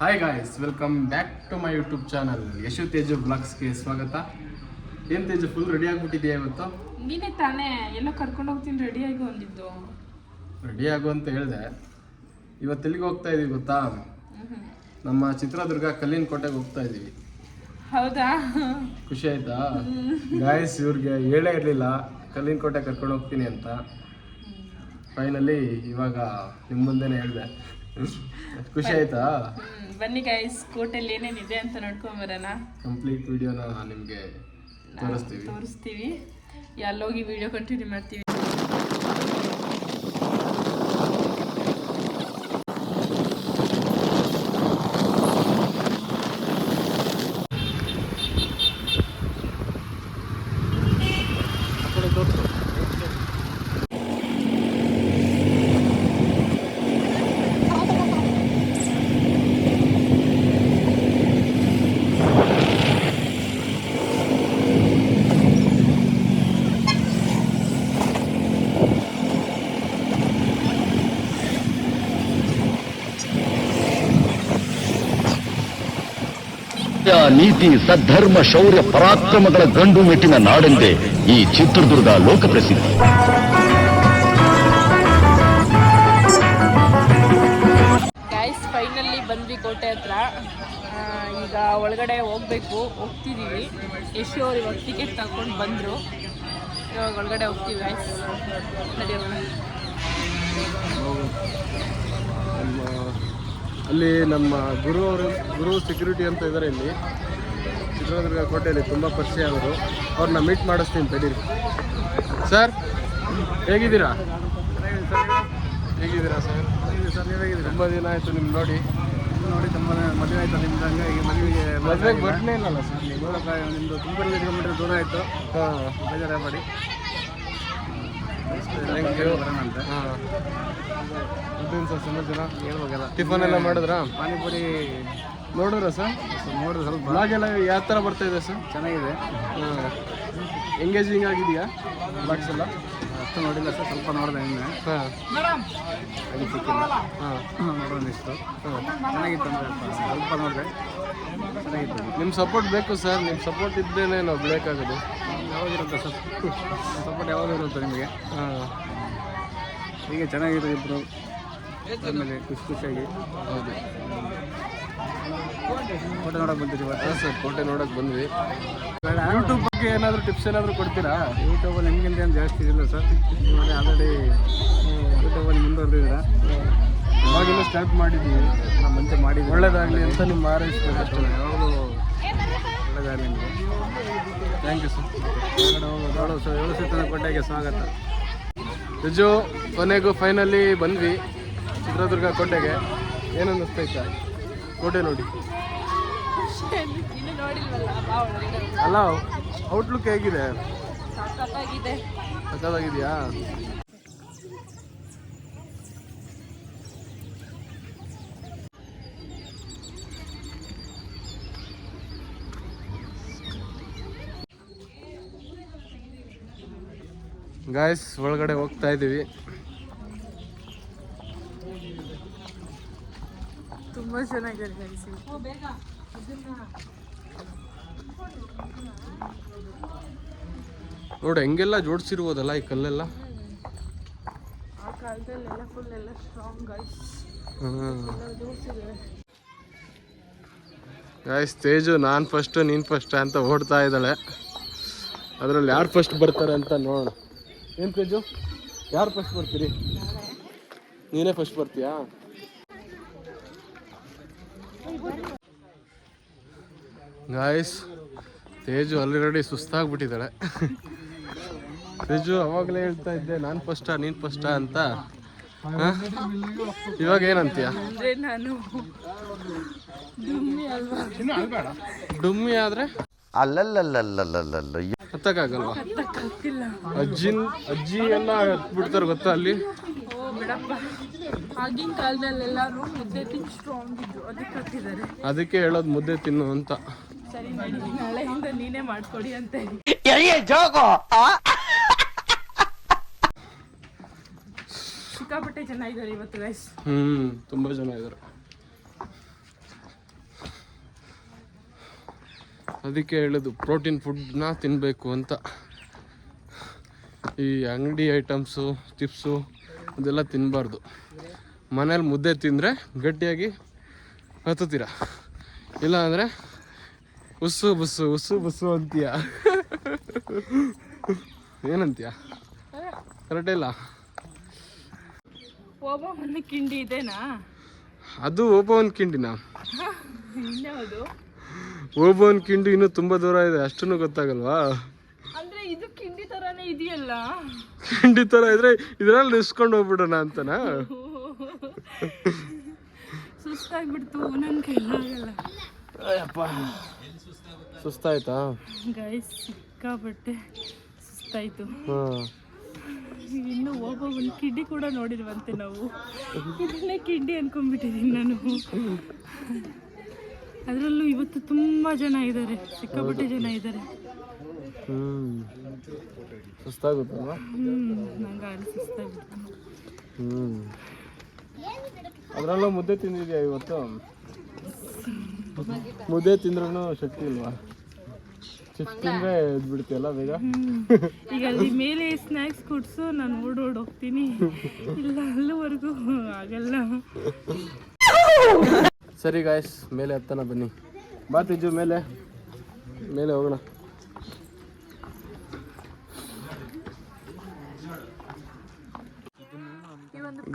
Hi guys, welcome back to my YouTube channel Yashu Teju ಬ್ಲಾಗ್ಸ್ಗೆ ಸ್ವಾಗತ. ಏನು ತೇಜು, ಫುಲ್ ರೆಡಿ ಆಗಿಬಿಟ್ಟಿದೆಯಾ ಇವತ್ತು? ನೀನೇ ತಾನೇ ಎಲ್ಲ ಕರ್ಕೊಂಡು ಹೋಗ್ತೀನಿ ರೆಡಿಯಾಗಿ ಒಂದಿದ್ದು. ರೆಡಿ ಆಗು ಅಂತ ಹೇಳಿದೆ. ಇವತ್ತು ಎಲ್ಲಿಗೆ ಹೋಗ್ತಾ ಇದೀವಿ ಗೊತ್ತಾ? ನಮ್ಮ ಚಿತ್ರದುರ್ಗ ಕಲ್ಲಿನ ಕೋಟೆಗೆ ಹೋಗ್ತಾ ಇದ್ದೀವಿ. ಹೌದಾ? ಖುಷಿ ಆಯ್ತಾ ಗಾಯ್ಸ್? ಇವ್ರಿಗೆ ಹೇಳೇ ಇರಲಿಲ್ಲ ಕಲ್ಲಿನ ಕೋಟೆ ಕರ್ಕೊಂಡು ಹೋಗ್ತೀನಿ ಅಂತ. ಫೈನಲಿ ಇವಾಗ ನಿಮ್ಮ ಮುಂದೆನೇ ಹೇಳಿದೆ. ಖುಷಿ ಆಯ್ತಾ? ಬನ್ನಿ ಗೈಸ್, ಕೋಟೆಯಲ್ಲಿ ಏನೇನಿದೆ ಅಂತ ನೋಡ್ಕೊಂಡ್ ಬರೋಣ. ಕಂಪ್ಲೀಟ್ ವಿಡಿಯೋನ ನಿಮಗೆ ತೋರಿಸ್ತೀವಿ. ಎಲ್ಲೋಗಿ ವಿಡಿಯೋ ಕಂಟಿನ್ಯೂ ಮಾಡ್ತೀವಿ. ನೀತಿ, ಸದ್ಧರ್ಮ, ಶೌರ್ಯ, ಪರಾಕ್ರಮಗಳ ಗಂಡು ಮೆಟ್ಟಿನ ನಾಡೆಂದೇ ಈ ಚಿತ್ರದುರ್ಗ ಲೋಕಪ್ರಸಿದ್ಧಿ. ಗೈಸ್, ಫೈನಲಿ ಬಂದ್ವಿ ಕೋಟೆ ಹತ್ರ. ಈಗ ಒಳಗಡೆ ಹೋಗ್ತಿದ್ದೀವಿ. ಯಶು ಅವ್ರು ಇವಾಗ ಟಿಕೆಟ್ ತಗೊಂಡು ಬಂದರು. ಇವಾಗ ಒಳಗಡೆ ಹೋಗ್ತೀವಿ ಗೈಸ್, ನಡೆಯೋಣ. ಅಲ್ಲಿ ನಮ್ಮ ಗುರು ಸೆಕ್ಯೂರಿಟಿ ಅಂತ ಇದ್ದಾರೆ ಇಲ್ಲಿ ಚಿತ್ರದುರ್ಗ ಕೋಟೆಯಲ್ಲಿ, ತುಂಬ ಪರಿಚಯ ಅವರು. ಅವ್ರನ್ನ ಮೀಟ್ ಮಾಡಿಸ್ತೀನಿ ತಡೀರಿ. ಸರ್, ಹೇಗಿದ್ದೀರಾ? ಹೇಗಿದ್ದೀರಾ ಸರ್? ತುಂಬ ದಿನ ಆಯಿತು ನಿಮ್ಮ ನೋಡಿ ತುಂಬ ಮದುವೆ ಆಯಿತು ನಿಮ್ದು. ಹಂಗಾಗಿ ಮದುವೆಗೆ ಬರ್ನೇ ಇಲ್ಲಲ್ಲ ಸರ್ ನೀವು? ನಿಮ್ಮದು ತುಂಬ ಕಿಲೋಮೀಟರ್ ದೂರ ಆಯಿತು. ಹಾಂ, ಬೇಜಾರ ಮಾಡಿ ಬರೋಣ ಅಂತ. ಹಾಂ, ಮತ್ತೇನು ಸರ್ ಸಮಾಚಾರ? ಹೇಳ್ಬೇಕಲ್ಲ. ಟಿಫನ್ ಎಲ್ಲ ಮಾಡಿದ್ರಾ? ಪಾನಿಪುರಿ ನೋಡಿದ್ರ ಸರ್? ನೋಡಿದ್ರೆ ಸ್ವಲ್ಪ ಬ್ಲಾಗೆಲ್ಲ ಯಾವ ಥರ ಬರ್ತಾ ಇದೆ ಸರ್? ಚೆನ್ನಾಗಿದೆ. ಹಾಂ, ಎಂಗೇಜಿಂಗ್ ಆಗಿದೆಯಾ ಬ್ಲಾಗ್ಸ್ ಎಲ್ಲ? ಅಷ್ಟು ನೋಡಿಲ್ಲ ಸರ್, ಸ್ವಲ್ಪ ನೋಡಿದೆ ನಿನ್ನೆ. ಹಾಂ, ಅದು ಸಿಕ್ಕಿಲ್ಲ. ಹಾಂ, ನೋಡೋಣಿಷ್ಟು. ಹಾಂ, ಚೆನ್ನಾಗಿತ್ತು ಅಂದರೆ ಸ್ವಲ್ಪ ನೋಡಿದೆ, ಚೆನ್ನಾಗಿತ್ತು. ನಿಮ್ಮ ಸಪೋರ್ಟ್ ಬೇಕು ಸರ್. ನಿಮ್ಮ ಸಪೋರ್ಟ್ ಇದ್ದೇನೆ ನಾವು ಬೇಕಾಗೋದು. ಯಾವಾಗಿರುತ್ತೆ ಸರ್ ಸಪೋರ್ಟ್? ಯಾವಾಗ ಇರುತ್ತೆ ನಿಮಗೆ? ಹಾಂ, ಹೀಗೆ ಚೆನ್ನಾಗಿರುತ್ತೆ ಇಬ್ಬರು ಆಮೇಲೆ ಖುಷಿಯಾಗಿ. ಹೌದು. ಫೋಟೋ ನೋಡೋಕೆ ಬಂದಿರಿ ಇವತ್ತು? ಹಾಂ ಸರ್, ಕೋಟೆ ನೋಡೋಕೆ ಬಂದ್ವಿ. ಯೂಟ್ಯೂಬ್ ಬಗ್ಗೆ ಏನಾದರೂ ಟಿಪ್ಸ್ ಏನಾದರೂ ಕೊಡ್ತೀರಾ? ಯೂಟ್ಯೂಬಲ್ಲಿ ನಿಮಗಿಂತ ಏನು ಜಾಸ್ತಿ ಇಲ್ಲ ಸರ್. ನೀವು ಆಲ್ರೆಡಿ ಯೂಟ್ಯೂಬಲ್ಲಿ ಮುಂದುವರೆದಿದ್ದೀರಾ. ಇವಾಗಿನ್ನೂ ಸ್ಟಾರ್ಟ್ ಮಾಡಿದ್ದೀವಿ. ನಾವು ಮುಂಚೆ ಮಾಡಿದ್ದೀವಿ. ಒಳ್ಳೇದಾಗಲಿ ಅಂತ ನಿಮ್ಮ ಹಾರೈಸ್ಬೇಕು ಅಷ್ಟೇ. ಯಾವಾಗಲೂ ಒಳ್ಳೆಯದಾಗಲಿ ನಿಮಗೆ. Thank you sir. ನೋಡು ಸರ್, 7 ಸುತ್ತಿನ ಕೋಟೆಗೆ ಸ್ವಾಗತ. ನಿಜ, ಕೊನೆಗೂ ಫೈನಲಿ ಬಂದ್ವಿ ಚಿತ್ರದುರ್ಗ ಕೋಟೆಗೆ. ಏನು ಅನ್ನಿಸ್ತೈತಾ ಕೋಟೆ ನೋಡಿ? ಇನ್ನು ನೋಡಿಲ್ವಲ್ಲ, ಬಾ ಒಳಗಡೆ. ಅಲ್ಲ, ಔಟ್ಲುಕ್ ಹೇಗಿದೆ? ಸಖತ್ತಾಗಿದೆ. ಸಕ್ಕತ್ತಾಗಿದೆಯಾ? ಗಾಯ್ಸ್, ಒಳಗಡೆ ಹೋಗ್ತಾ ಇದ್ದೀವಿ. ತುಂಬ ಚೆನ್ನಾಗಿದೆ ಗೈಸ್. ನೋಡಿ ಹೆಂಗೆಲ್ಲ ಜೋಡಿಸಿರ್ಬೋದಲ್ಲ ಈ ಕಲ್ಲೆಲ್ಲ. ಆ ಕಾಲದಲ್ಲೆಲ್ಲ ಫುಲ್ ಎಲ್ಲ ಸ್ಟ್ರಾಂಗ್ ಗೈಸ್. ಗಾಯ್ಸ್, ತೇಜು ನಾನು ಫಸ್ಟು ನೀನು ಫಸ್ಟ್ ಅಂತ ಓಡ್ತಾ ಇದ್ದಾಳೆ. ಅದರಲ್ಲಿ ಯಾರು ಫಸ್ಟ್ ಬರ್ತಾರೆ ಅಂತ ನೋಡೋಣ. ಏನು ತೇಜು, ಯಾರು ಫಸ್ಟ್ ಬರ್ತೀರಿ? ನೀನೇ ಫಸ್ಟ್ ಬರ್ತೀಯಾ? ಗಾಯ್ಸ್, ತೇಜು ಆಲ್ರೆಡಿ ಸುಸ್ತಾಗ್ಬಿಟ್ಟಿದ್ದಾಳೆ. ತೇಜು ಅವಾಗಲೇ ಹೇಳ್ತಾ ಇದ್ದೆ ನಾನು ಫಸ್ಟಾ ನೀನು ಫಸ್ಟಾ ಅಂತ. ಇವಾಗ ಏನಂತೀಯ? ಅಂದರೆ ನಾನು ಡುಮ್ಮಿ ಅಲ್ವಾ? ಡುಮ್ಮಿ ಆದರೆ ಅಲ್ಲಲ್ಲಲ್ಲಲ್ಲಲ್ಲಲ್ಲ ಹತ್ತಕ್ಕಾಗಲ್ವಾ? ಹತ್ತಕ್ಕಾಗ್ತಿಲ್ಲ. ಅಜ್ಜಿ ಎಲ್ಲ ಹತ್ಬಿಡ್ತಾರೆ ಗೊತ್ತಾ ಅಲ್ಲಿ? ಓ ಬಿಡಪ್ಪ, ಆಗಿನ ಕಾಲದಲ್ಲೆಲ್ಲರೂ ಮುದ್ದೆ ತಿಂದು ಸ್ಟ್ರಾಂಗ್ ಇದ್ದು, ಅದಕ್ಕೆ ಹತ್ತಿದ್ದಾರೆ. ಅದಕ್ಕೆ ಹೇಳೋದು ಮುದ್ದೆ ತಿನ್ನು ಅಂತ. ಸರಿ ನಡಿ, ನಾಳೆಯಿಂದ ನೀನೇ ಮಾಡ್ಕೊಡಿ ಅಂತ. ಸಿಕ್ಕಾಪಟ್ಟೆ ಚೆನ್ನಾಗಿದ್ದಾರೆ ಇವತ್ತು ಗೈಸ್. ತುಂಬಾ ಜನ ಇದ್ದಾರೆ. ಅದಕ್ಕೆ ಹೇಳೋದು ಪ್ರೋಟೀನ್ ಫುಡ್ನ ತಿನ್ನಬೇಕು ಅಂತ. ಈ ಅಂಗಡಿ ಐಟಮ್ಸು ಚಿಪ್ಸು ಅದೆಲ್ಲ ತಿನ್ನಬಾರ್ದು. ಮನೇಲಿ ಮುದ್ದೆ ತಿಂದರೆ ಗಟ್ಟಿಯಾಗಿ ಹತ್ತುತ್ತೀರ, ಇಲ್ಲ ಅಂದರೆ ಉಸ್ಸು ಬಸ್ಸು ಅಂತೀಯ. ಏನಂತೀಯ? ಕರೆಕ್ಟ್ ಇಲ್ಲ. ಓಬವ್ವನ ಕಿಂಡಿ ಇದೇನಾ? ಅದು ಓಬವ್ವನ ಕಿಂಡಿನಾ? ಇನ್ಯಾವುದು? ಓಬವ್ವನ ಕಿಂಡಿ ಇನ್ನೂ ತುಂಬ ದೂರ ಇದೆ, ಅಷ್ಟನ್ನು ಗೊತ್ತಾಗಲ್ವಾ? ಅಂದ್ರೆ ಇದು ಕಿಂಡಿ ತರಾನೇ ಇದೆಯಲ್ಲ. ಕಿಂಡಿ ಥರ ಇದ್ರೆ ಇದರಲ್ಲಿ ನಿಸ್ಕೊಂಡು ಹೋಗ್ಬಿಡೋಣ ಅಂತನಾ? ಸುಸ್ತಾಗ್ಬಿಡ್ತು, ನನ್ನ ಕೈಲಾಗಲ್ಲ. ಅಯ್ಯಪ್ಪ, ಸುಸ್ತಾಯ್ತಾ ಗೈಸ್? ಸಿಕ್ಕಾಬಟ್ಟೆ ಸುಸ್ತಾಯ್ತು. ಹಾಂ, ಇನ್ನು ಒಬ್ಬೊಬ್ಬನ ಕಿಂಡಿ ಕೂಡ ನೋಡಿಲ್ವಂತೆ ನಾವು. ಇದನ್ನೇ ಕಿಂಡಿ ಅನ್ಕೊಂಡ್ಬಿಟ್ಟಿದ್ದೀನಿ ನಾನು. ಅದರಲ್ಲೂ ಇವತ್ತು ತುಂಬ ಜನ ಇದ್ದಾರೆ, ಸಿಕ್ಕಾಪಟ್ಟೆ ಜನ ಇದ್ದಾರೆ. ಸುಸ್ತಾಗುತ್ತಲ್ವಾ? ನಂಗೆ ಅಲ್ಲಿ ಸುಸ್ತಾಗ್ಬಿಡ್ತು. ಅದರಲ್ಲೂ ಮುದ್ದೆ ತಿಂದಿದ್ಯಾ ಇವತ್ತು? ಮುದ್ದೆ ತಿಂದ್ರೂ ಶಕ್ತಿ ಇಲ್ವಾ? ಚಿಪ್ಸ್ ತಿಂದರೆ ಎದ್ಬಿಡ್ತೀಯಲ್ಲ ಬೇಗ. ಈಗ ಅಲ್ಲಿ ಮೇಲೆ ಸ್ನ್ಯಾಕ್ಸ್ ಕೊಡ್ಸು, ನಾನು ಓಡೋಗ್ತೀನಿ. ಇಲ್ಲ ಅಲ್ಲಿವರೆಗೂ ಆಗಲ್ಲ. ಸರಿ ಗಾಯ್ಸ್, ಮೇಲೆ ಹತ್ತನ ಬನ್ನಿ. ಬಾ ತಿಜ್ಜು, ಮೇಲೆ ಹೋಗೋಣ.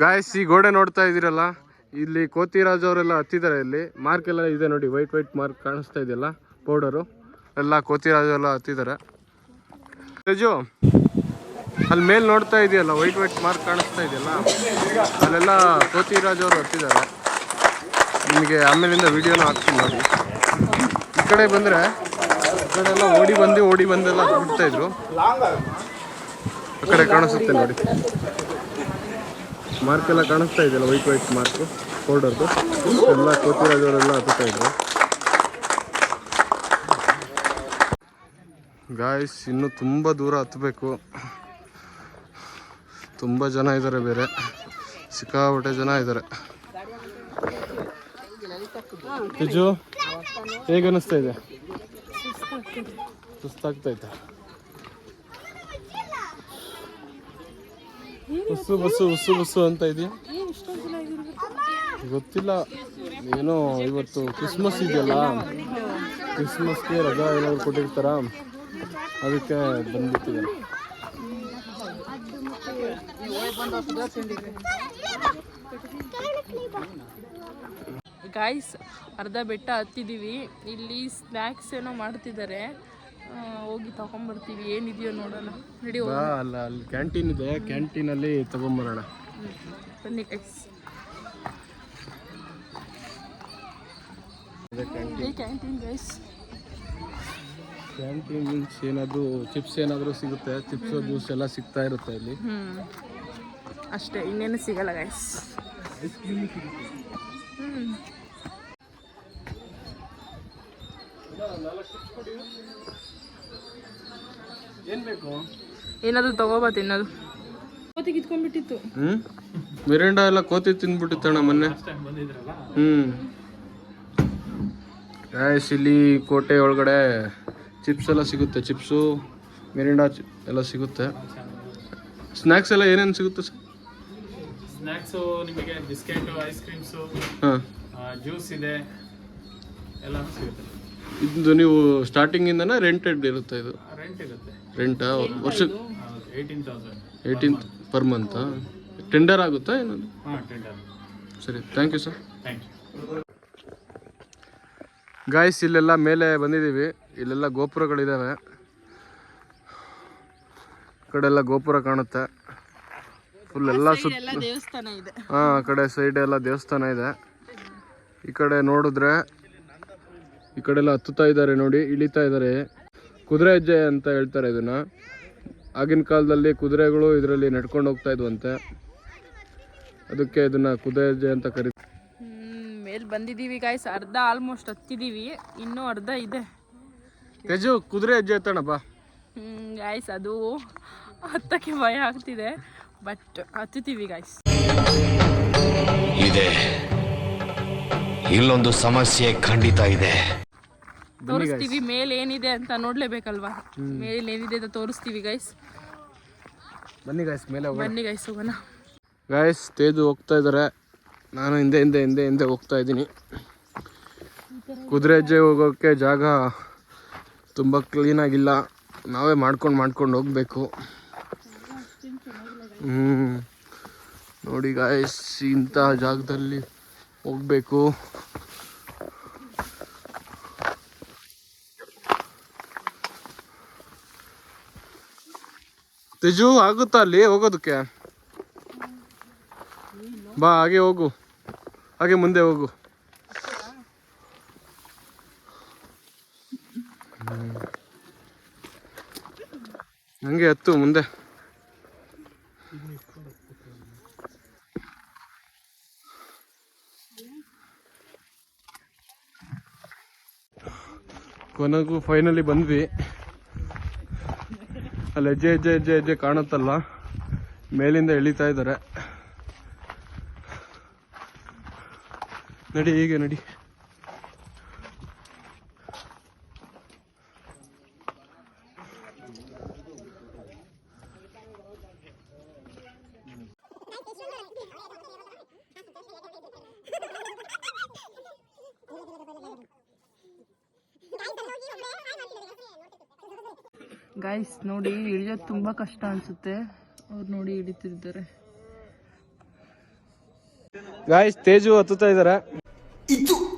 ಗಾಯ್ಸ್, ಈ ಗೋಡೆ ನೋಡ್ತಾ ಇದ್ದೀರಲ್ಲ, ಇಲ್ಲಿ ಕೋತಿರಾಜ್ ಅವರೆಲ್ಲ ಹತ್ತಿದ್ದಾರೆ. ಇಲ್ಲಿ ಮಾರ್ಕ್ ಎಲ್ಲ ಇದೆ ನೋಡಿ, ವೈಟ್ ಮಾರ್ಕ್ ಕಾಣಿಸ್ತಾ ಇದೆಯಲ್ಲ, ಪೌಡರು ಎಲ್ಲ ಕೋತಿರಾಜ್ ಎಲ್ಲ ಹತ್ತಿದ್ದಾರೆ. ತೇಜು, ಅಲ್ಲಿ ಮೇಲೆ ನೋಡ್ತಾ ಇದೆಯಲ್ಲ, ವೈಟ್ ಮಾರ್ಕ್ ಕಾಣಿಸ್ತಾ ಇದೆಯಲ್ಲ, ಅಲ್ಲೆಲ್ಲ ಕೋತಿರಾಜ್ ಅವರು ಹತ್ತಿದ್ದಾರೆ. ನಿಮಗೆ ಆಮೇಲಿಂದ ವಿಡಿಯೋನ ಹಾಕ್ತೀನಿ ನೋಡಿ. ಈ ಕಡೆ ಬಂದರೆ ಈ ಕಡೆ ಎಲ್ಲ ಓಡಿ ಬಂದೆಲ್ಲ ಬಿಡ್ತಾಯಿದ್ರು. ಆ ಕಡೆ ಕಾಣಿಸುತ್ತೆ ನೋಡಿ, ಮಾರ್ಕ್ ಎಲ್ಲ ಕಾಣಿಸ್ತಾ ಇದೆಯಲ್ಲ, ವೈಟ್ ಮಾರ್ಕು ಪೌಡರ್ದು. ಎಲ್ಲ ಕೋತಿರಾಜ್ ಅವರೆಲ್ಲ ಹತ್ತುತ್ತಾ ಇದ್ರು. ಗಾಯ್ಸ್, ಇನ್ನೂ ತುಂಬ ದೂರ ಹತ್ತಬೇಕು. ತುಂಬ ಜನ ಇದ್ದಾರೆ, ಬೇರೆ ಸಿಕ್ಕಾಪಟ್ಟೆ ಜನ ಇದ್ದಾರೆ. ತಿಜ್ಜು, ಹೇಗೆ ಅನ್ನಿಸ್ತಾ ಇದೆ? ಸುಸ್ತಾಗ್ತೈತೆ. ಬಸ್ಸು ಅಂತ ಇದೆಯಾ? ಗೊತ್ತಿಲ್ಲ, ಏನೋ ಇವತ್ತು ಕ್ರಿಸ್ಮಸ್ ಇದೆಯಲ್ಲ, ಕ್ರಿಸ್ಮಸ್ಗೆ ರಜಾ ಏನಾದ್ರು ಕೊಟ್ಟಿರ್ತಾರ, ಅದಕ್ಕೆ ಬಂದ್ಬಿಟ್ಟಿದ್ದಾರೆ. ಗಾಯ್ಸ್, ಅರ್ಧ ಬೆಟ್ಟ ಹತ್ತಿದ್ದೀವಿ. ಇಲ್ಲಿ ಸ್ನ್ಯಾಕ್ಸ್ ಏನೋ ಮಾಡ್ತಿದ್ದಾರೆ, ಹೋಗಿ ತಗೊಂಡ್ಬರ್ತೀವಿ. ಏನಿದೆಯೋ ನೋಡೋಣ, ನಡಿ. ಅಲ್ಲ, ಅಲ್ಲಿ ಕ್ಯಾಂಟೀನ್ ಇದೆ, ಕ್ಯಾಂಟೀನಲ್ಲಿ ತಗೊಂಬರೋಣ. ಬನ್ನಿ guys. Canteen guys, canteen means ಏನಾದರೂ ಚಿಪ್ಸ್ ಏನಾದರೂ ಸಿಗುತ್ತೆ, ಚಿಪ್ಸು ಜ್ಯೂಸ್ ಎಲ್ಲ ಸಿಗ್ತಾ ಇರುತ್ತೆ ಇಲ್ಲಿ. ಅಷ್ಟೇ, ಇನ್ನೇನು ಸಿಗಲ್ಲ ಗೈಸ್. ಏನು ಬೇಕು? ಏನಾದರೂ ತಗೋಬಾ ತಿನ್ನೋದು. ಕೋತಿ ಕಿತ್ಕೊಂಡ್ಬಿಟ್ಟಿತ್ತು. ಮಿರಿಂಡ ಎಲ್ಲ ಕೋತಿ ತಿಂದ್ಬಿಟ್ಟಿತ್ತಣ್ಣ ಮೊನ್ನೆ. ಗಾಯ್ಸ್, ಇಲ್ಲಿ ಕೋಟೆ ಒಳಗಡೆ ಚಿಪ್ಸ್ ಎಲ್ಲ ಸಿಗುತ್ತೆ, ಚಿಪ್ಸು ಮಿರಿಂಡಾ ಎಲ್ಲ ಸಿಗುತ್ತೆ. ಸ್ನ್ಯಾಕ್ಸ್ ಎಲ್ಲ ಏನೇನು ಸಿಗುತ್ತೆ ಸರ್? ಸ್ನ್ಯಾಕ್ಸು ನಿಮಗೆ ಬಿಸ್ಕೆಟು, ಐಸ್ ಕ್ರೀಮ್ಸು, ಜ್ಯೂಸ್ ಇದೆ, ಎಲ್ಲನೂ ಸಿಗುತ್ತೆ. ಇದು ನೀವು ಸ್ಟಾರ್ಟಿಂಗಿಂದನೇ ರೆಂಟೆಡ್ ಇರುತ್ತೆ? ಇದು ರೆಂಟ್ ಇರುತ್ತೆ. ರೆಂಟಾ? ವರ್ಷಕ್ಕೆ 18,000 ಪರ್ ಮಂತಾ? ಟೆಂಡರ್ ಆಗುತ್ತಾ ಏನದು? ಹಾಂ, ಟೆಂಡರ್. ಸರಿ, thank you sir. Thank you. Guys, ಇಲ್ಲೆಲ್ಲ ಮೇಲೆ ಬಂದಿದ್ದೀವಿ. ಇಲ್ಲೆಲ್ಲ ಗೋಪುರಗಳಿದ್ದಾವೆ. ಈ ಕಡೆ ಎಲ್ಲ ಗೋಪುರ ಕಾಣುತ್ತೆ ಫುಲ್, ಎಲ್ಲ ಸುತ್ತ. ದೇವಸ್ಥಾನ ಇದೆ. ಹಾಂ, ಆ ಕಡೆ ಸೈಡ್ ಎಲ್ಲ ದೇವಸ್ಥಾನ ಇದೆ. ಈ ಕಡೆ ನೋಡಿದ್ರೆ ಈ ಕಡೆ ಎಲ್ಲ ಹತ್ತುತ್ತಾ ಇದ್ದಾರೆ ನೋಡಿ, ಇಳಿತಾ ಇದ್ದಾರೆ. ಕುದುರೆ ಹೆಜ್ಜೆ ಅಂತ ಹೇಳ್ತಾರೆ ಇದನ್ನು. ಆಗಿನ ಕಾಲದಲ್ಲಿ ಕುದುರೆಗಳು ಇದರಲ್ಲಿ ನಡ್ಕೊಂಡು ಹೋಗ್ತಾ ಇದ್ವಂತೆ, ಅದಕ್ಕೆ ಇದನ್ನು ಕುದುರೆ ಹೆಜ್ಜೆ ಅಂತ ಕರೀತಾರೆ. ಮೇಲೆ ಬಂದಿದ್ದೀವಿ ಗಾಯ್ಸ್, ಅರ್ಧ ಆಲ್ಮೋಸ್ಟ್ ಹತ್ತಿದ್ದೀವಿ, ಇನ್ನೂ ಅರ್ಧ ಇದೆ. ತೇಜು, ಕುದುರೆ ಹೆಜ್ಜೆ ಎತ್ತಣಪ್ಪ. ಗಾಯ್ಸ್, ಅದು ಹತ್ತಕ್ಕೆ ಭಯ ಆಗ್ತಿದೆ, ಬಟ್ ಹತ್ತುತ್ತೀವಿ ಗಾಯ್ಸ್. ಇದೆ, ಇಲ್ಲೊಂದು ಸಮಸ್ಯೆ ಖಂಡಿತ ಇದೆ. ತೋರಿಸ್ತೀವಿ ಮೇಲೆ ಏನಿದೆ ಅಂತ ನೋಡ್ಲೇಬೇಕಲ್ವಾ. ಮೇಲೆ ಏನಿದೆ ಅಂತ ತೋರಿಸ್ತೀವಿ ಗೈಸ್. ಬನ್ನಿ ಗಾಯ್ಸ್ ಮೇಲೆ ಹೋಗೋಣ. ಬನ್ನಿ ಗೈಸ್ ಹೋಗೋಣ. ಗಾಯ್ಸ್ ತೇಜು ಹೋಗ್ತಾ ಇದ್ದಾರೆ, ನಾನು ಹಿಂದೆ ಹೋಗ್ತಾ ಇದ್ದೀನಿ. ಕುದುರೆ ಹೆಜ್ಜೆ ಹೋಗೋಕ್ಕೆ ಜಾಗ ತುಂಬ ಕ್ಲೀನಾಗಿಲ್ಲ, ನಾವೇ ಮಾಡ್ಕೊಂಡು ಹೋಗಬೇಕು. ನೋಡಿ ಗಾಯ್ಸ್, ಇಂಥ ಜಾಗದಲ್ಲಿ ಹೋಗಬೇಕು. ತೇಜು ಆಗುತ್ತಾ ಅಲ್ಲಿ ಹೋಗೋದಕ್ಕೆ? ಬಾ ಹಾಗೆ ಹೋಗು, ಹಾಗೆ ಮುಂದೆ ಹೋಗು. ಹಂಗೆ ಹತ್ತು ಮುಂದೆ. ಕೊನೆಗೂ ಫೈನಲಿ ಬಂದ್ವಿ. ಅಲ್ಲಿ ಹೆಜ್ಜೆ ಕಾಣುತ್ತಲ್ಲ, ಮೇಲಿಂದ ಇಳಿತಾ ಇದ್ದಾರೆ. ನಡಿ, ಹೀಗೆ ನಡಿ. ಗೈಸ್ ನೋಡಿ, ಇಳಿಯೋದು ತುಂಬಾ ಕಷ್ಟ ಅನ್ಸುತ್ತೆ. ಅವ್ರು ನೋಡಿ ಇಳಿತಿದ್ದಾರೆ. ಗಾಯ್ಸ್ ತೇಜು ಹತ್ತುತ್ತಾ ಇದ್ದಾರೆ.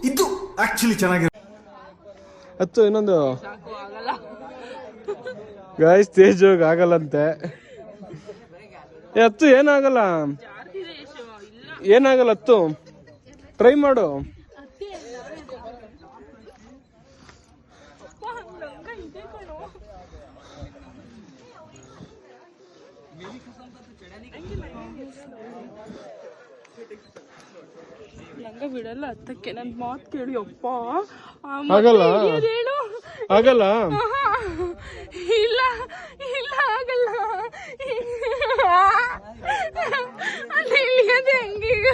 ಇದು ಆಕ್ಚುಲಿ ಚೆನ್ನಾಗಿದೆ. ಹತ್ತು ಇನ್ನೊಂದು. ಗಾಯ್ಸ್ ತೇಜು ಆಗಲ್ಲಂತೆ. ಹತ್ತು ಏನಾಗಲ್ಲ, ಹತ್ತು ಟ್ರೈ ಮಾಡು. ನಂಗ ಬಿಡಲ್ಲ ಹತ್ತಕ್ಕೆ. ನನ್ ಮಾತು ಕೇಳಿ ಅಪ್ಪ. ಆಗಲ್ಲ ಆಗಲ್ಲ ಇಲ್ಲ ಆಗಲ್ಲ. ಅಲ್ಲಿ ಇಳಿಯೋದು ಹೆಂಗೀಗ?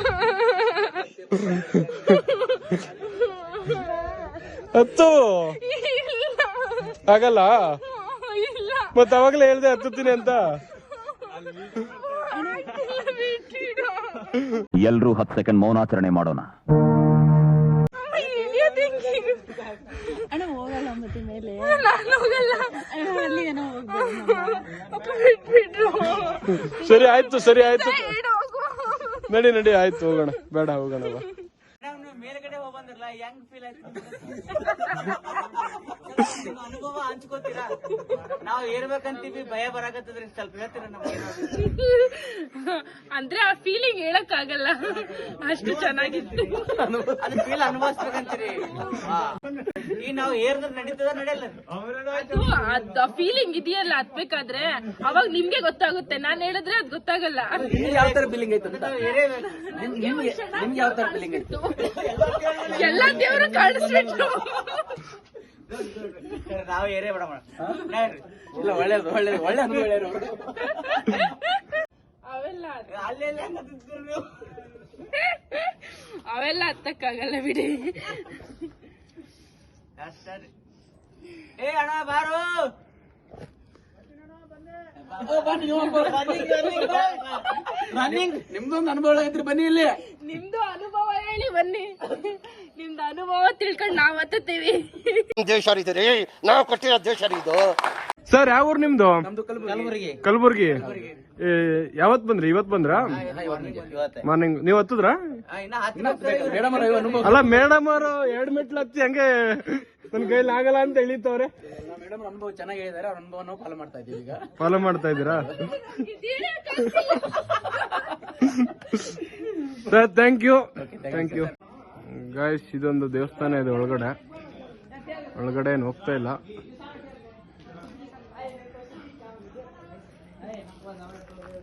ಹತ್ತು ಆಗಲ್ಲ. ಮತ್ತ ಅವಾಗಲೇ ಹೇಳ್ದೆ ಹತ್ತುತ್ತೀನಿ ಅಂತ. ಎಲ್ರೂ 10 ಸೆಕೆಂಡ್ ಮೌನಾಚರಣೆ ಮಾಡೋಣ. ಸರಿ ಆಯ್ತು ನಡಿ ಆಯ್ತು, ಹೋಗೋಣ. ಬೇಡ ಹೋಗೋಣ. ಮೇಲ್ಗಡೆ ಹೋಗ್ಬಂದ್ರಲ್ಲ, ಹೆಂಗ್ ಫೀಲ್ ಆಯ್ತು ಅನುಭವ ಹಂಚ್ಕೋತೀರಾ? ನಾವ್ ಏರ್ಬೇಕಂತೀವಿ, ಭಯ ಬರಾಕತ್ತದ್ರಿ, ಸ್ವಲ್ಪ ಹೇಳ್ತೀರ ನಮ್ಗೆ? ಅಂದ್ರೆ ಆ ಫೀಲಿಂಗ್ ಹೇಳಕ್ ಆಗಲ್ಲ, ಅಷ್ಟು ಚೆನ್ನಾಗಿತ್ತು. ಅದು ಫೀಲ್ ಅನುಭವಿಸ್ಬೇಕಂತೀರಿ. ಈಗ ನಾವು ಏರ್ದ್ರೆ ನಡೀತದ ನಡೆಯಲ್ಲ? ಅದು ಫೀಲಿಂಗ್ ಇದೆಯಲ್ಲ, ಹತ್ಬೇಕಾದ್ರೆ ಅವಾಗ ನಿಮ್ಗೆ ಗೊತ್ತಾಗುತ್ತೆ. ನಾನ್ ಹೇಳಿದ್ರೆ ಅದ್ ಗೊತ್ತಾಗಲ್ಲ. ಯಾವ ತರ ಫೀಲಿಂಗ್ ಐತೆ? ನಿಮ್ಗೆ ಯಾವ ತರ ಫೀಲಿಂಗ್ ಐತೆ? ಎಲ್ಲಾ ದೇವ್ರು ಕಾಣಿಸ್ಬಿಟ್ಟು ನಾವು ಏರೇ ಬೇಡ ಇಲ್ಲ. ಒಳ್ಳೇದು ಒಳ್ಳೆ ಅನುಭವ. ಅವೆಲ್ಲ ಹತ್ತಕ್ಕಾಗಲ್ಲ ಬಿಡಿ. ಏ ಅಣ್ಣ ಬಾರು. ನಿಮ್ದೊಂದು ಅನುಭವ ಐತ್ರಿ, ಬನ್ನಿ ಇಲ್ಲಿ. ನಿಮ್ದು ಅನುಭವ ಹೇಳಿ ಬನ್ನಿ. ನಿಮ್ದು ಅನುಭವ ತಿಳ್ಕೊಂಡು ನಾವ್ ಹತ್ತೀವಿ. ದೇಶ ರೀ, ನಾವು ಕೊಟ್ಟಿರೋ ದೇಶ ಇದು. ಸರ್ ಯಾವ ಊರು ನಿಮ್ದು? ಕಲಬುರ್ಗಿ. ಯಾವತ್ ಬಂದ್ರಿ? ಇವತ್ ಬಂದ್ರ? ಮಾರ್ನಿಂಗ್ ನೀವ್ ಹತ್ತದ್ರ? ಅಲ್ಲ ಮೇಡಮ್ ಅವರು 2 ಮೆಟ್ಲು ಹತ್ತಿ ಹಂಗೆ ನನ್ ಕೈಲಿ ಆಗಲ್ಲ ಅಂತ ಇಳಿತವ್ರೆ. ಮೇಡಮ್ ಅನುಭವ ಚೆನ್ನಾಗಿ ಹೇಳಿದಾರೆ, ಅವ್ರ ಅನುಭವ ನಾವು ಫಾಲೋ ಮಾಡ್ತಾ ಇದೀವಿ. ಈಗ ಫಾಲೋ ಮಾಡ್ತಾ ಇದ್ದೀರಾ? Sir thank you. ಗಾಯ್ಸ್ ಇದೊಂದು ದೇವಸ್ಥಾನ ಇದೆ ಒಳಗಡೆ ಏನು ಹೋಗ್ತಾ ಇಲ್ಲ.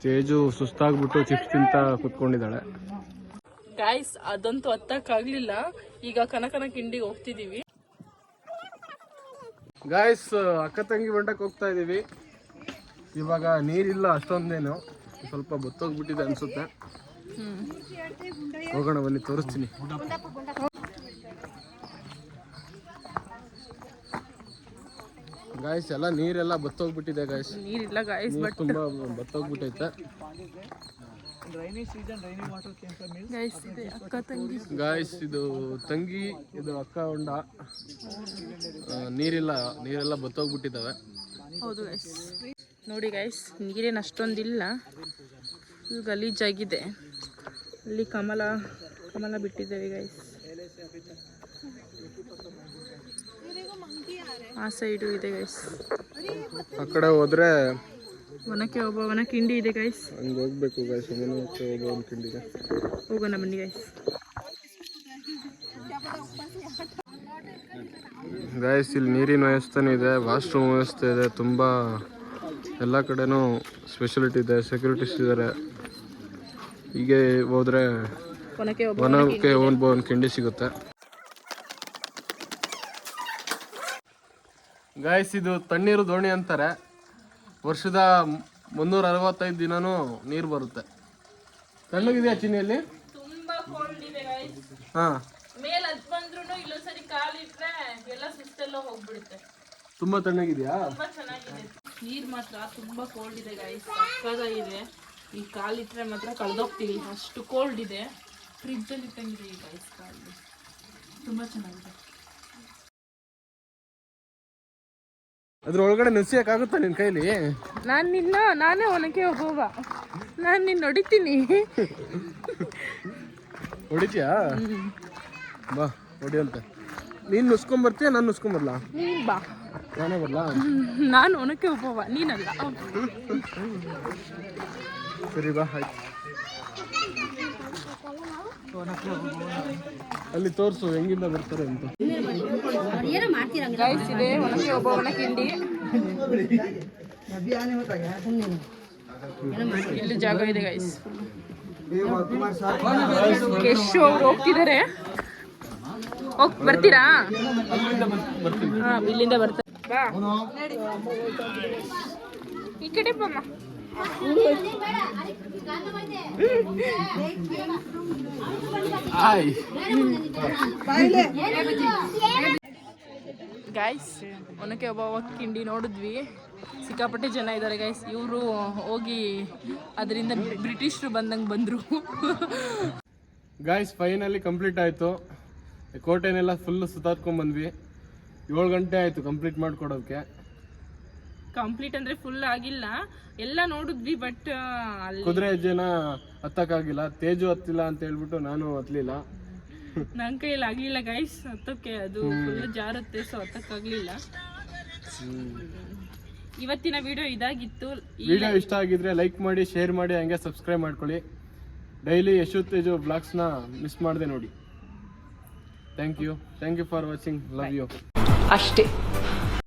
ತೇಜು ಸುಸ್ತಾಗ್ಬಿಟ್ಟು ಚಿಪ್ಸ್ ತಿಂತ ಕುತ್ಕೊಂಡಿದ್ದಾಳೆ. ಗಾಯ್ಸ್ ಅದಂತೂ ಹತ್ತಕ್ಕಾಗ್ಲಿಲ್ಲ. ಈಗ ಕನಕನ ಕಿಂಡಿಗೆ ಹೋಗ್ತಿದೀವಿ. ಗಾಯ್ಸ್ ಅಕ್ಕ ತಂಗಿ ಬಂಡಕ್ಕೆ ಹೋಗ್ತಾ ಇದೀವಿ. ಇವಾಗ ನೀರಿಲ್ಲ ಅಷ್ಟೊಂದೇನು, ಸ್ವಲ್ಪ ಬತ್ತೋಗ್ಬಿಟ್ಟಿದೆ ಅನ್ಸುತ್ತೆ. ಹೋಗೋಣ ಬನ್ನಿ, ತೋರಿಸ್ತೀನಿ. ಗಾಯ್ಸ್ ಎಲ್ಲ ನೀರೆಲ್ಲ ಬತ್ತೋಗ್ಬಿಟ್ಟಿದೆ ಗಾಯ್ಸ್. ನೀರಿಲ್ಲ ಗಾಯ್ಸ್, ನೀರು ಬಟ್ ತುಂಬ ಬತ್ತೋಗ್ಬಿಟ್ಟೈತೆ ಗೈಸ್ ಇದೆ ಅಕ್ಕ ತಂಗಿ. ಗಾಯ್ಸ್. ಇದು ತಂಗಿ, ಇದು ಅಕ್ಕ ಹೊಂಡ. ನೀರೆಲ್ಲ ಬತ್ತೋಗ್ಬಿಟ್ಟಿದ್ದಾವೆ. ಹೌದು ಗೈಸ್, ನೋಡಿ ಗೈಸ್, ನೀರೇನು ಅಷ್ಟೊಂದಿಲ್ಲ, ಇದು ಗಲೀಜಾಗಿದೆ. ಅಲ್ಲಿ ಕಮಲ ಬಿಟ್ಟಿದ್ದೇವೆ ಗೈಸ್. ಆ ಸೈಡು ಇದೆ ಗೈಸ್. ಆ ಕಡೆ ಹೋದ್ರೆ ಒನಕೆ ಒನ ಕಿಂಡಿ ಇದೆ ಗೈಸ್. ಹಂಗೆ ಹೋಗ್ಬೇಕು ಗೈಸ್. ಒಂದು ಕಿಂಡಿಗೆ ಹೋಗೋಣ ಬನ್ನಿ ಗೈಸ್. ಗಾಯ್ಸ್ ಇಲ್ಲಿ ನೀರಿನ ವ್ಯವಸ್ಥೆನೂ ಇದೆ, ವಾಶ್ರೂಮ್ ವ್ಯವಸ್ಥೆ ಇದೆ, ತುಂಬ ಎಲ್ಲ ಕಡೆನೂ ಸ್ಪೆಷಾಲಿಟಿ ಇದೆ, ಸೆಕ್ಯೂರಿಟೀಸ್ ಇದ್ದಾರೆ. ಹೀಗೆ ಹೋದ್ರೆ ಒನಕೆ ಒಂದು ಕಿಂಡಿ ಸಿಗುತ್ತೆ. ಗಾಯ್ಸ್ ಇದು ತಣ್ಣೀರು ದೋಣಿ ಅಂತಾರೆ. ವರ್ಷದ 365 ದಿನನೂ ನೀರು ಬರುತ್ತೆ. ತಣ್ಣಗಿದೆಯಾ ಚಿನ್ನಿಯಲ್ಲಿ? ತುಂಬಾ ಕೋಲ್ಡ್ ಇದೆ ಗೈಸ್. ಹಾಂ, ಮೇಲೆ ಹತ್ ಬಂದ್ರೂ ಇಲ್ಲೊಂದ್ಸರಿ ಕಾಲಿಟ್ರೆ ಎಲ್ಲ ಸುಸ್ತೆಲ್ಲ ಹೋಗ್ಬಿಡುತ್ತೆ. ತುಂಬ ತಣ್ಣಗಿದೆಯಾ? ತುಂಬಾ ಚೆನ್ನಾಗಿದೆ. ನೀರ್ ಮಾತ್ರ ತುಂಬಾ ಕೋಲ್ಡ್ ಇದೆ ಗೈಸ್, ಸಕ್ಕತ್ತಾಗಿದೆ. ಈ ಕಾಲಿಟ್ರೆ ಮಾತ್ರ ಕಳೆದೋಗ್ತೀವಿ, ಅಷ್ಟು ಕೋಲ್ಡ್ ಇದೆ. ಫ್ರಿಜ್ ಅಲ್ಲಿ ಇಟ್ಟಂಗಿದೆ ಈ ಗೈಸ್ ಕಾಲು. ತುಂಬಾ ಚೆನ್ನಾಗಿದೆ. ಅದ್ರ ಒಳಗಡೆ ನುಸಿಯಕ್ಕಾಗುತ್ತಾ ನಿನ್ನ ಕೈಲಿ? ನಾನೇ ಒನಕೆ ಒಬ್ಬವ, ನಾನು ನಿನ್ನ ಹೊಡಿತೀನಿ. ಹೊಡಿತೀಯಾ? ಬಾ ಹೊಡಿಯಂತ. ನೀನು ನುಸ್ಕೊಂಬರ್ತೀಯ, ನಾನು ನುಸ್ಕೊಂಬರ್ಲಾ? ನೀನ್ ಬಾ, ನಾನೇ ಬರ್ಲಾ? ನಾನು ಒನಕೆ ಒಬ್ಬವ, ನೀನಲ್ಲ. ಸರಿ ಬಾ, ಆಯ್ತು. ಅಲ್ಲಿ ತೋರಿಸು ಹೆಂಗಿಂದ ಬರ್ತಾರೆ ಅಂತ. ಗೈಸ್ ಇದೆ ಒನಕೆ ಒಬ್ಬವನ ಕಿಂಡಿ. ಇಲ್ಲಿ ಜಾಗ ಇದೆ ಗೈಸ್. ಎಷ್ಟು ಹೋಗ್ತಿದ್ದಾರೆ, ಬರ್ತೀರಾ? ಇಲ್ಲಿಂದ ಬರ್ತಾರೆ. ಬಾ ಈ ಕಡೆ ಬಮ್ಮ. ಗೈಸ್ ಒನಕೆ ಒಬ್ಬವ ಕಿಂಡಿ ನೋಡಿದ್ವಿ, ಸಿಕ್ಕಾಪಟ್ಟೆ ಜನ ಇದ್ದಾರೆ ಗೈಸ್. ಇವರು ಹೋಗಿ ಅದರಿಂದ ಬ್ರಿಟಿಷರು ಬಂದಂಗೆ ಬಂದರು. ಗಾಯ್ಸ್ ಫೈನಲಿ ಕಂಪ್ಲೀಟ್ ಆಯಿತು. ಕೋಟೆನೆಲ್ಲ ಫುಲ್ಲು ಸುತ್ತಾಡ್ಕೊಂಡು ಬಂದ್ವಿ. 7 ಗಂಟೆ ಆಯಿತು ಕಂಪ್ಲೀಟ್ ಮಾಡಿಕೊಡೋಕ್ಕೆ. ಕಂಪ್ಲೀಟ್ ಅಂದರೆ ಫುಲ್ ಆಗಿಲ್ಲ, ಎಲ್ಲ ನೋಡಿದ್ವಿ. ಬಟ್ ಅಲ್ಲಿ ಕುದುರೆ ಹೆಜ್ಜೆನ ಹತ್ತಕ್ಕಾಗಿಲ್ಲ, ತೇಜು ಹತ್ತಿಲ್ಲ ಅಂತ ಹೇಳ್ಬಿಟ್ಟು ನಾನು ಹತ್ತಲಿಲ್ಲ. ನನ್ನ ಕೈಯಲ್ಲಿ ಆಗಲಿಲ್ಲ ಗೈಸ್ ಹತ್ತಕ್ಕೆ, ಅದು ಫುಲ್ ಜಾರುತ್ತೆ, ಸೊ ಹತ್ತಕ್ಕಾಗಲಿಲ್ಲ. ಇವತ್ತಿನ ವಿಡಿಯೋ ಇದಾಗಿತ್ತು. ವಿಡಿಯೋ ಇಷ್ಟ ಆಗಿದ್ರೆ ಲೈಕ್ ಮಾಡಿ, ಶೇರ್ ಮಾಡಿ, ಹಂಗೆ ಸಬ್ಸ್ಕ್ರೈಬ್ ಮಾಡ್ಕೊಳ್ಳಿ. ಡೈಲಿ ಯಶು ತೇಜು ಬ್ಲಾಗ್ಸ್ನ ಮಿಸ್ ಮಾಡದೆ ನೋಡಿ. Thank you for watching. Love you. ಅಷ್ಟೇ.